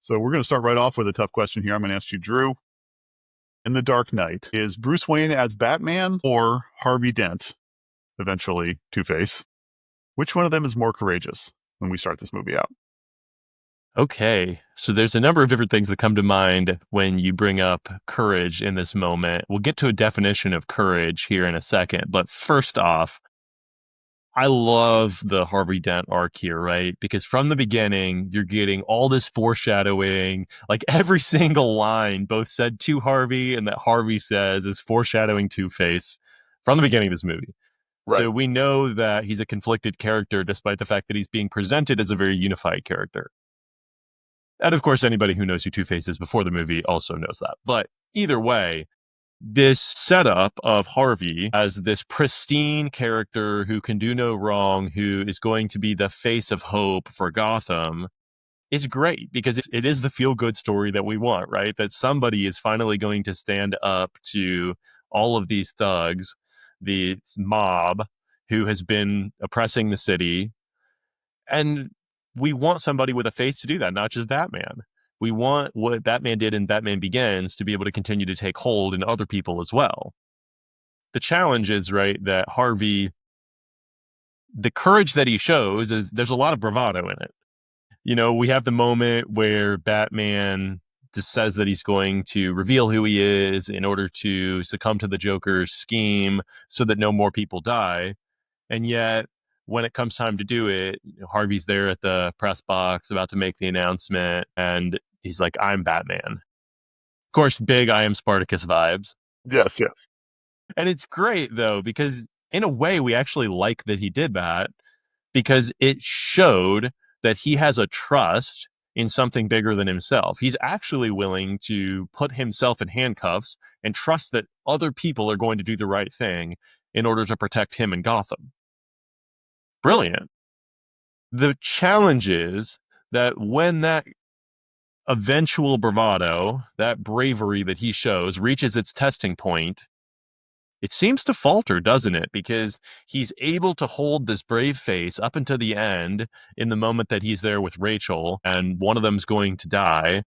So we're going to start right off with a tough question here. I'm going to ask you, Drew. In The Dark Knight, is Bruce Wayne as Batman or Harvey Dent, eventually Two-Face? Which one of them is more courageous when we start this movie out? Okay, so there's a number of different things that come to mind when you bring up courage in this moment. We'll get to a definition of courage here in a second, but first off, I love the Harvey Dent arc here, right? Because from the beginning, you're getting all this foreshadowing, like every single line, both said to Harvey and that Harvey says is foreshadowing Two-Face from the beginning of this movie. Right. So we know that he's a conflicted character, despite the fact that he's being presented as a very unified character. And of course, anybody who knows who Two-Face is before the movie also knows that. But either way, this setup of Harvey as this pristine character who can do no wrong, who is going to be the face of hope for Gotham, is great because it is the feel-good story that we want, right? That somebody is finally going to stand up to all of these thugs, the mob who has been oppressing the city, and we want somebody with a face to do that, not just Batman. We want what Batman did in Batman Begins to be able to continue to take hold in other people as well. The challenge is, right, that Harvey, the courage that he shows is there's a lot of bravado in it. You know, we have the moment where Batman just says that he's going to reveal who he is in order to succumb to the Joker's scheme so that no more people die. And yet, when it comes time to do it, Harvey's there at the press box about to make the announcement, and he's like, I'm Batman. Of course, big I am Spartacus vibes. Yes, yes. And it's great, though, because in a way, we actually like that he did that because it showed that he has a trust in something bigger than himself. He's actually willing to put himself in handcuffs and trust that other people are going to do the right thing in order to protect him in Gotham. Brilliant. The challenge is that when that eventual bravado, that bravery that he shows, reaches its testing point, it seems to falter, doesn't it? Because he's able to hold this brave face up until the end in the moment that he's there with Rachel, and one of them's going to die,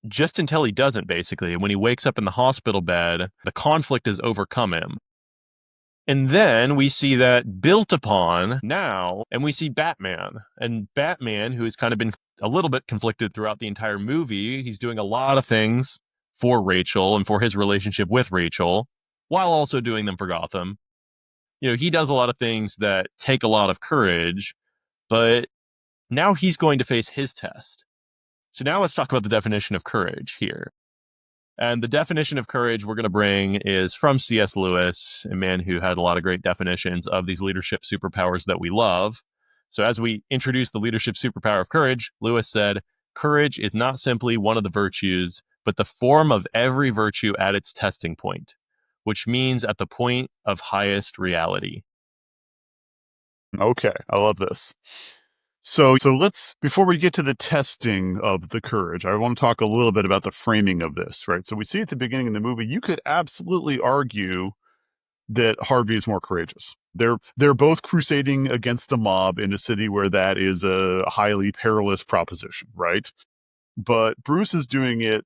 just until he doesn't, basically. And when he wakes up in the hospital bed, the conflict has overcome him. And then we see that built upon now, and we see Batman. And Batman, who has kind of been a little bit conflicted throughout the entire movie, he's doing a lot of things for Rachel and for his relationship with Rachel, while also doing them for Gotham. You know, he does a lot of things that take a lot of courage, but now he's going to face his test. So now let's talk about the definition of courage here. And the definition of courage we're going to bring is from C.S. Lewis, a man who had a lot of great definitions of these leadership superpowers that we love. So as we introduce the leadership superpower of courage, Lewis said, courage is not simply one of the virtues, but the form of every virtue at its testing point, which means at the point of highest reality. Okay, I love this. So let's, before we get to the testing of the courage, I want to talk a little bit about the framing of this, right? So we see at the beginning of the movie, you could absolutely argue that Harvey is more courageous. They're both crusading against the mob in a city where that is a highly perilous proposition, right? But Bruce is doing it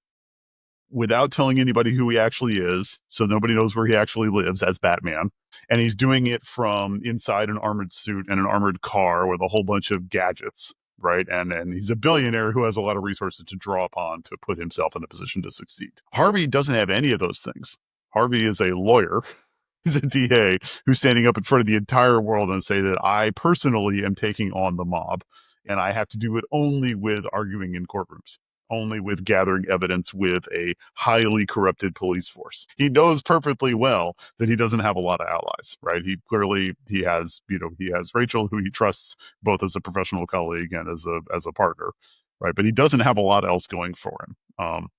without telling anybody who he actually is, so nobody knows where he actually lives as Batman. And he's doing it from inside an armored suit and an armored car with a whole bunch of gadgets, right? And he's a billionaire who has a lot of resources to draw upon to put himself in a position to succeed. Harvey doesn't have any of those things. Harvey is a lawyer. He's a DA who's standing up in front of the entire world and say that I personally am taking on the mob, and I have to do it only with arguing in courtrooms, only with gathering evidence with a highly corrupted police force. He knows perfectly well that he doesn't have a lot of allies, right? He has Rachel, who he trusts both as a professional colleague and as a partner, right? But he doesn't have a lot else going for him.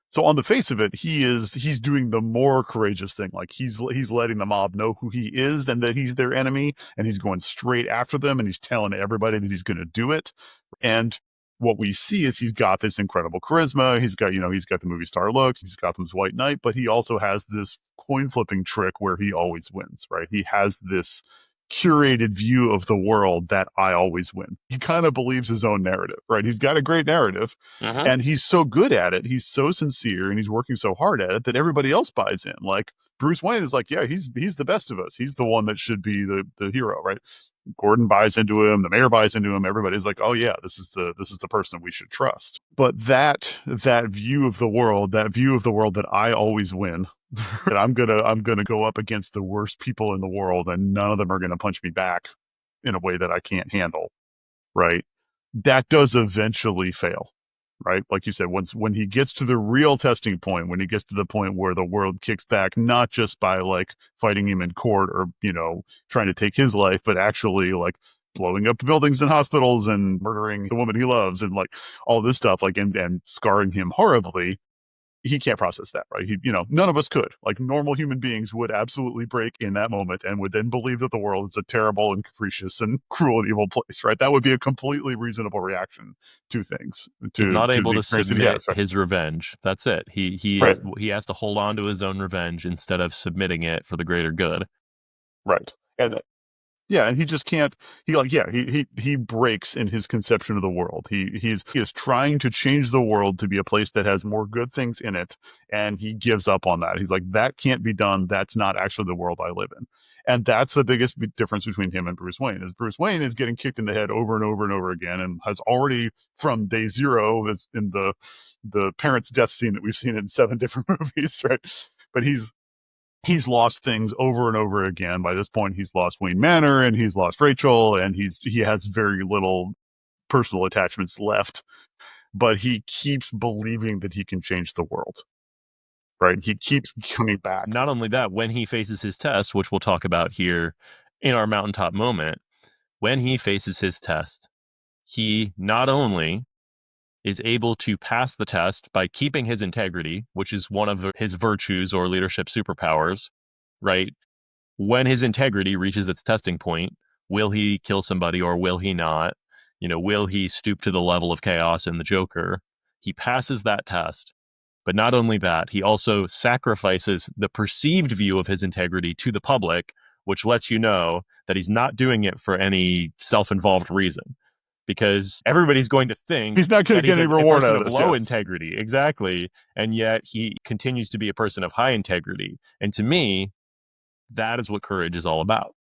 So on the face of it, he's doing the more courageous thing. Like he's letting the mob know who he is and that he's their enemy, and he's going straight after them, and he's telling everybody that he's going to do it. And what we see is he's got this incredible charisma. He's got the movie star looks. He's Gotham's White Knight, but he also has this coin flipping trick where he always wins, right? He has this curated view of the world that I always win. He kind of believes his own narrative, right? He's got a great narrative and he's so good at it. He's so sincere and he's working so hard at it that everybody else buys in. Like Bruce Wayne is like, yeah, he's the best of us. He's the one that should be the hero, right? Gordon buys into him, the mayor buys into him, everybody's like, oh yeah, this is the person we should trust. But that view of the world, that I always win, that I'm gonna go up against the worst people in the world and none of them are gonna punch me back in a way that I can't handle, right? That does eventually fail, right? Like you said, when he gets to the real testing point, when he gets to the point where the world kicks back, not just by like fighting him in court or, trying to take his life, but actually like blowing up buildings and hospitals and murdering the woman he loves and like all this stuff, like and scarring him horribly. He can't process that, right? None of us could. Like normal human beings would absolutely break in that moment and would then believe that the world is a terrible and capricious and cruel and evil place, right? That would be a completely reasonable reaction to things, He's to not able the to experience that he submit has, right? his revenge. That's it. Right, He has to hold on to his own revenge instead of submitting it for the greater good. right. And yeah, and he just can't. He breaks in his conception of the world. He is trying to change the world to be a place that has more good things in it, and he gives up on that. He's like, that can't be done. That's not actually the world I live in, and that's the biggest difference between him and Bruce Wayne. Is Bruce Wayne is getting kicked in the head over and over and over again, and has already from day zero, as in the parents' death scene that we've seen in 7 different movies, right? But he's lost things over and over again. By this point, he's lost Wayne Manor and he's lost Rachel, and he has very little personal attachments left. But he keeps believing that he can change the world. Right? He keeps coming back. Not only that, when he faces his test, which we'll talk about here in our mountaintop moment, when he faces his test, he not only is able to pass the test by keeping his integrity, which is one of his virtues or leadership superpowers, right? When his integrity reaches its testing point, will he kill somebody or will he not? Will he stoop to the level of chaos in the Joker? He passes that test. But not only that, he also sacrifices the perceived view of his integrity to the public, which lets you know that he's not doing it for any self-involved reason. Because everybody's going to think He's not going to get any a reward person out of of this. low Yes. integrity. Exactly. And yet he continues to be a person of high integrity. And to me, that is what courage is all about.